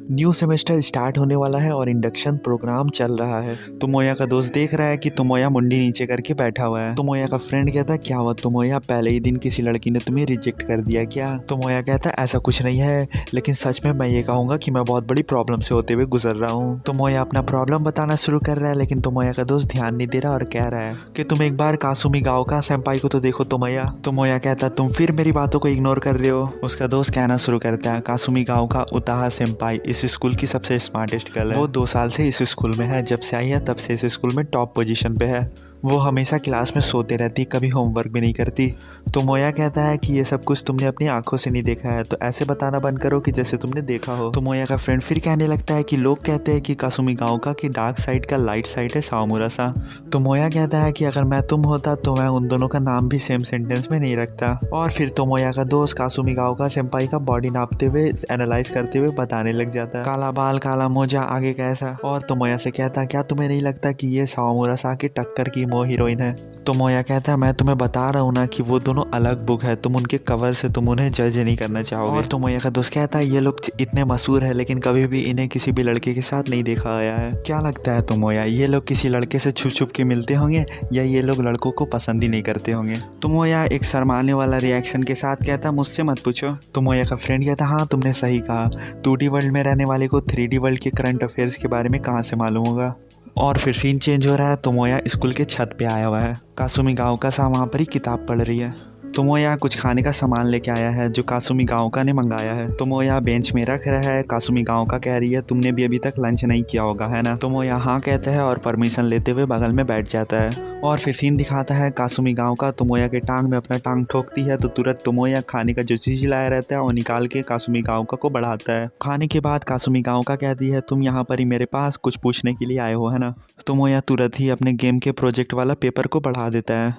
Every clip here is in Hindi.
न्यू सेमेस्टर स्टार्ट होने वाला है और इंडक्शन प्रोग्राम चल रहा है। तोमोया का दोस्त देख रहा है कि तोमोया मुंडी नीचे करके बैठा हुआ है। तोमोया का फ्रेंड कहता है क्या हुआ तोमोया, पहले ही दिन किसी लड़की ने तुम्हें रिजेक्ट कर दिया क्या? तोमोया कहता है ऐसा कुछ नहीं है, लेकिन सच में मैं ये कहूंगा कि मैं बहुत बड़ी प्रॉब्लम से होते हुए गुजर रहा हूँ। तोमोया अपना प्रॉब्लम बताना शुरू कर रहा है, लेकिन तोमोया का दोस्त ध्यान नहीं दे रहा और कह रहा है कि तुम एक बार कासुमी गाओका सेंपाई को तो देखो तोमोया। तोमोया कहता है तुम फिर मेरी बातों को इग्नोर कर रहे हो। उसका दोस्त कहना शुरू करता है कासुमी गाओका उताहा सेंपाई इस स्कूल की सबसे स्मार्टेस्ट गर्ल है। वो 2 साल से इस स्कूल में है, जब से आई है तब से इस स्कूल में टॉप पोजीशन पे है। वो हमेशा क्लास में सोते रहती, कभी होमवर्क भी नहीं करती। तोमोया कहता है कि ये सब कुछ तुमने अपनी आंखों से नहीं देखा है, तो ऐसे बताना बंद करो कि जैसे तुमने देखा हो। तोमोया का फ्रेंड फिर कहने लगता है कि लोग कहते हैं कि कासुमी गाओका की डार्क साइड का लाइट साइड है साओमुरा सा। तोमोया कहता है कि अगर मैं तुम होता तो मैं उन दोनों का नाम भी सेम सेंटेंस में नहीं रखता। और फिर तोमोया का दोस्त कासुमी गाओका सेंपाई का बॉडी नापते हुए एनालाइज करते हुए बताने लग जाता है काला बाल काला मोजा आगे कैसा। और तोमोया से कहता है क्या तुम्हें नहीं लगता कि ये साओमुरा सा की टक्कर की मो हीरोइन है? तोमोया कहता है मैं तुम्हें बता रहा हूँ ना कि वो दोनों अलग बुक है, तुम उनके कवर से तुम उन्हें जज नहीं करना चाहोगे। और तोमोया का दोस्त कहता है ये लोग इतने मशहूर है, लेकिन कभी भी इन्हें किसी भी लड़के के साथ नहीं देखा गया है। क्या लगता है तोमोया, ये लोग किसी लड़के से छुप छुप के मिलते होंगे या ये लोग लड़कों को पसंद ही नहीं करते होंगे? तोमोया एक शर्माने वाला रिएक्शन के साथ कहता मुझसे मत पूछो। तोमोया का फ्रेंड कहता हाँ तुमने सही कहा, 2D वर्ल्ड में रहने वाले को 3D वर्ल्ड के करंट अफेयर्स के बारे में कहाँ से मालूम होगा। और फिर सीन चेंज हो रहा है, तोमोया स्कूल के छत पे आया हुआ है। कासुमी गाओका सा वहाँ पर ही किताब पढ़ रही है। तोमोया कुछ खाने का सामान लेके आया है जो कासुमी गाओका ने मंगाया है। तोमोया बेंच में रख रहा है। कासुमी गाओका कह रही है तुमने भी अभी तक लंच नहीं किया होगा है ना? तोमोया हाँ कहता है और परमिशन लेते हुए बगल में बैठ जाता है। और फिर सीन दिखाता है कासुमी गाओका तोमोया के टांग में अपना टांग ठोकती है, तो तुरंत तोमोया खाने का जो चीज लाया रहता है वो निकाल के कासुमी गाओका को बढ़ाता है। खाने के बाद कासुमी गाओका कहती है तुम यहाँ पर ही मेरे पास कुछ पूछने के लिए आए हो है ना? तोमोया तुरंत ही अपने गेम के प्रोजेक्ट वाला पेपर को बढ़ा देता है।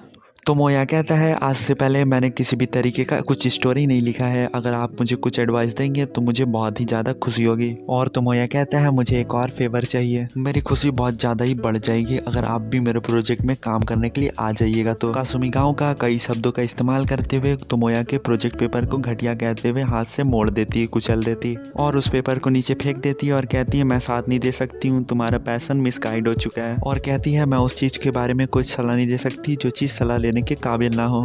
तोमोया कहता है आज से पहले मैंने किसी भी तरीके का कुछ स्टोरी नहीं लिखा है, अगर आप मुझे कुछ एडवाइस देंगे तो मुझे बहुत ही ज़्यादा खुशी होगी। और तोमोया कहता है मुझे एक और फेवर चाहिए, मेरी खुशी बहुत ज़्यादा ही बढ़ जाएगी अगर आप भी मेरे प्रोजेक्ट में काम करने के लिए आ जाइएगा। तो कासुमी गाओका कई शब्दों का इस्तेमाल करते हुए तोमोया के प्रोजेक्ट पेपर को घटिया कहते हुए हाथ से मोड़ देती है, कुचल देती और उस पेपर को नीचे फेंक देती है और कहती है मैं साथ नहीं दे सकती हूँ, तुम्हारा पैसन मिसगाइड हो चुका है। और कहती है मैं उस चीज़ के बारे में कुछ सलाह नहीं दे सकती जो चीज़ सलाह लेने के काबिल ना हो।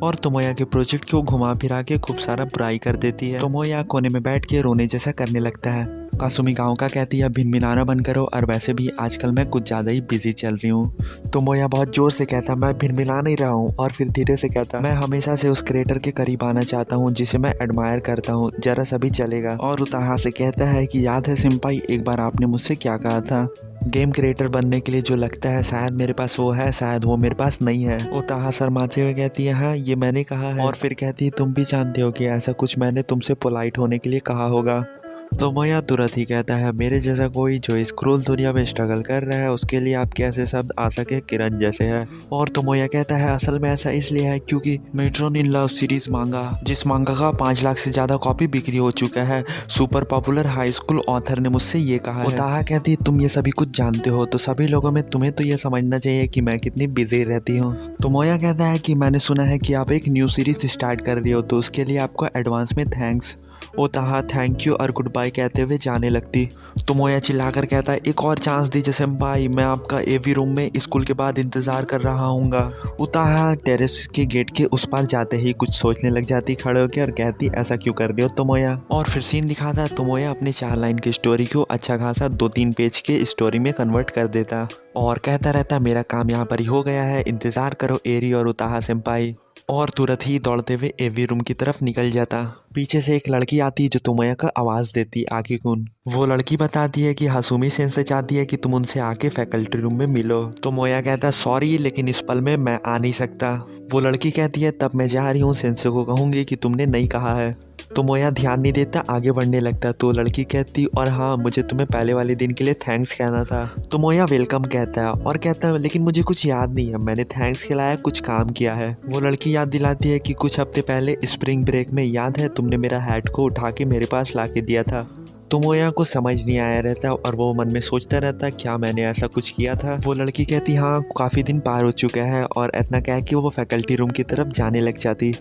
और तोमोया के प्रोजेक्ट को घुमा फिरा के खूब सारा बुराई कर देती है। तोमोया कोने में बैठ के रोने जैसा करने लगता है। कासुमी गाओका कहती है भिनभिनाना बंद करो, और वैसे भी आजकल मैं कुछ ज़्यादा ही बिजी चल रही हूँ। तोमोया बहुत जोर से कहता मैं भिनभिना नहीं रहा हूँ, और फिर धीरे से कहता मैं हमेशा से उस क्रिएटर के करीब आना चाहता हूँ जिसे मैं एडमायर करता हूँ, जरा सा भी चलेगा। और उताहा से कहता है कि याद है सिंपाई एक बार आपने मुझसे क्या कहा था, गेम क्रिएटर बनने के लिए जो लगता है शायद मेरे पास वो है, शायद वो मेरे पास नहीं है। उताहा शर्माते हुए कहती है हाँ ये मैंने कहा है। और फिर कहती है तुम भी जानते हो कि ऐसा कुछ मैंने तुमसे पोलाइट होने के लिए कहा होगा। तोमोया तुरंत ही कहता है मेरे जैसा कोई जो इस क्रूर दुनिया में स्ट्रगल कर रहा है उसके लिए आपके ऐसे शब्द आ सके किरण जैसे है। और तोमोया कहता है असल में ऐसा इसलिए है क्योंकि मेट्रोन इन लव सीरीज मांगा, जिस मांगा का 5 लाख से ज़्यादा कॉपी बिक्री हो चुका है, super popular high school author ने मुझसे ये कहा है। उताहा कहती है तुम ये सभी कुछ जानते हो तो सभी लोगों में तुम्हें तो ये समझना चाहिए कि मैं कितनी बिजी रहती हूँ। तोमोया कहता है कि मैंने सुना है कि आप एक न्यू सीरीज स्टार्ट कर रही हो, तो उसके लिए आपको एडवांस में थैंक्स। उताहा थैंक यू और गुड बाय कहते हुए जाने लगती। तोमोया चिल्लाकर कहता है एक और चांस दीजिए सेंपाई, मैं आपका एवी रूम में स्कूल के बाद इंतजार कर रहा हूँगा। उताहा टेरेस के गेट के उस पार जाते ही कुछ सोचने लग जाती खड़े होकर और कहती ऐसा क्यों कर रही हो तोमोया। और फिर सीन दिखाता है तोमोया अपनी 4 लाइन की स्टोरी को अच्छा खासा 2-3 पेज के स्टोरी में कन्वर्ट कर देता और कहता रहता मेरा काम यहाँ पर ही हो गया है, इंतजार करो एरी और उताहा सेंपाई। और तुरंत ही दौड़ते हुए एवी रूम की तरफ निकल जाता। पीछे से एक लड़की आती है जो तोमोया को आवाज़ देती आगे कौन। वो लड़की बताती है कि हासुमी सेंसे चाहती है कि तुम उनसे आके फैकल्टी रूम में मिलो। तोमोया कहता है सॉरी लेकिन इस पल में मैं आ नहीं सकता। वो लड़की कहती है तब मैं जा रही हूँ, सेंसे को कहूँगी कि तुमने नहीं कहा है। तोमोया ध्यान नहीं देता, आगे बढ़ने लगता। तो लड़की कहती और हाँ मुझे तुम्हें पहले वाले दिन के लिए थैंक्स कहना था। तोमोया वेलकम कहता है और कहता है लेकिन मुझे कुछ याद नहीं है, मैंने थैंक्स खिलाया कुछ काम किया है। वो लड़की याद दिलाती है कि कुछ हफ्ते पहले स्प्रिंग ब्रेक में याद है तुमने मेरा हैट को उठा के मेरे पास ला के दिया था। तोमोया को समझ नहीं आया रहता और वो मन में सोचता रहता क्या मैंने ऐसा कुछ किया था। वो लड़की कहती हाँ काफ़ी दिन पार हो चुका है और इतना कह के वो फैकल्टी रूम की तरफ जाने लग जाती।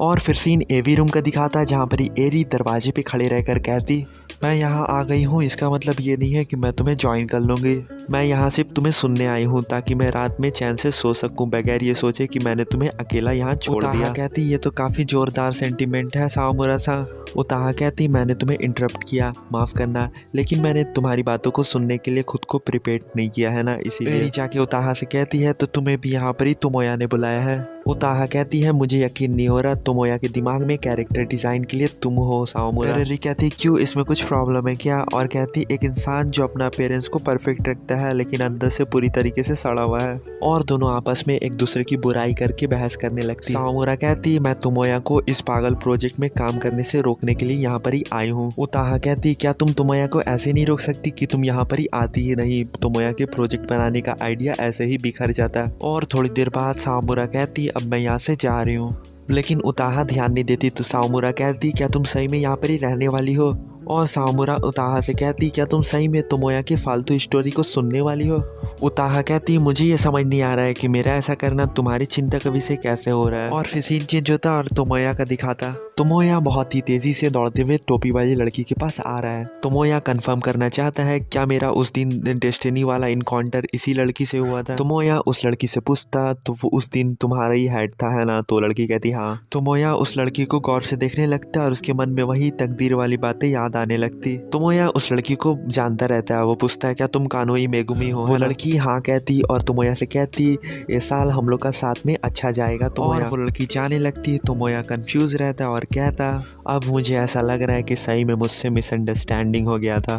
और फिर सीन एवी रूम का दिखाता है जहाँ पर एरी दरवाजे पे खड़े रहकर कहती मैं यहाँ आ गई हूँ इसका मतलब ये नहीं है कि मैं तुम्हें ज्वाइन कर लूँगी। मैं यहाँ सिर्फ तुम्हें सुनने आई हूँ ताकि मैं रात में चैन से सो सकूँ बगैर ये सोचे कि मैंने तुम्हें अकेला यहाँ छोड़ दिया। कहती ये तो काफ़ी जोरदार सेंटिमेंट है साओमुरा सा। उताहा कहती मैंने तुम्हें इंटरप्ट किया, माफ़ करना, लेकिन मैंने तुम्हारी बातों को सुनने के लिए खुद को प्रिपेयर नहीं किया है ना, इसीलिए। एरी जाके उताहा से कहती है तो तुम्हें भी यहाँ पर ही तोमोया ने बुलाया है। उताहा कहती है मुझे यकीन नहीं हो रहा तोमोया के दिमाग में कैरेक्टर डिज़ाइन के लिए तुम हो साओमुरा। एरी कहती क्यों, इसमें कुछ प्रॉब्लम है क्या? और कहती एक इंसान जो अपना पेरेंट्स को परफेक्ट रखता है लेकिन अंदर से पूरी तरीके से सड़ा हुआ है। और दोनों आपस में एक दूसरे की बुराई करके बहस करने लगती। साओमुरा कहती मैं तोमोया को इस पागल प्रोजेक्ट में काम करने से रोकने के लिए यहाँ पर ही आई हूँ। उताहा कहती क्या तुम तोमोया को ऐसे नहीं रोक सकती कि तुम यहाँ पर ही आती ही नहीं? तोमोया के प्रोजेक्ट बनाने का आइडिया ऐसे ही बिखर जाता है। और थोड़ी देर बाद साओमुरा कहती अब मैं यहाँ से जा रही हूँ, लेकिन उताहा ध्यान नहीं देती। तो साओमुरा कहती क्या तुम सही में यहाँ पर ही रहने वाली हो? और साओमुरा उताहा से कहती क्या तुम सही में तोमोया की फालतू स्टोरी को सुनने वाली हो? उताहा कहती मुझे ये समझ नहीं आ रहा है कि मेरा ऐसा करना तुम्हारी चिंता का विषय कैसे हो रहा है। और फिर सीन चेंज होता और तोमोया का दिखाता। तोमोया बहुत ही तेजी से दौड़ते हुए टोपी वाली लड़की के पास आ रहा है। तोमोया कंफर्म करना चाहता है क्या मेरा उस दिन डेस्टिनी वाला इनकाउंटर इसी लड़की से हुआ था? तोमोया उस लड़की से पूछता तो वो उस दिन तुम्हारा ही हेड था है ना? तो लड़की कहती हाँ। तोमोया उस लड़की को गौर से देखने लगता और उसके मन में वही तकदीर वाली बातें याद आने लगती। तोमोया उस लड़की को जानता रहता है। वो पूछता है क्या तुम कानोई मेगुमी हो? वो लड़की हाँ कहती और तोमोया से कहती ये साल हम लोग का साथ में अच्छा जाएगा। और वो लड़की जाने लगती। तोमोया कंफ्यूज रहता और कहता अब मुझे ऐसा लग रहा है कि सही में मुझसे मिसअंडरस्टैंडिंग हो गया था।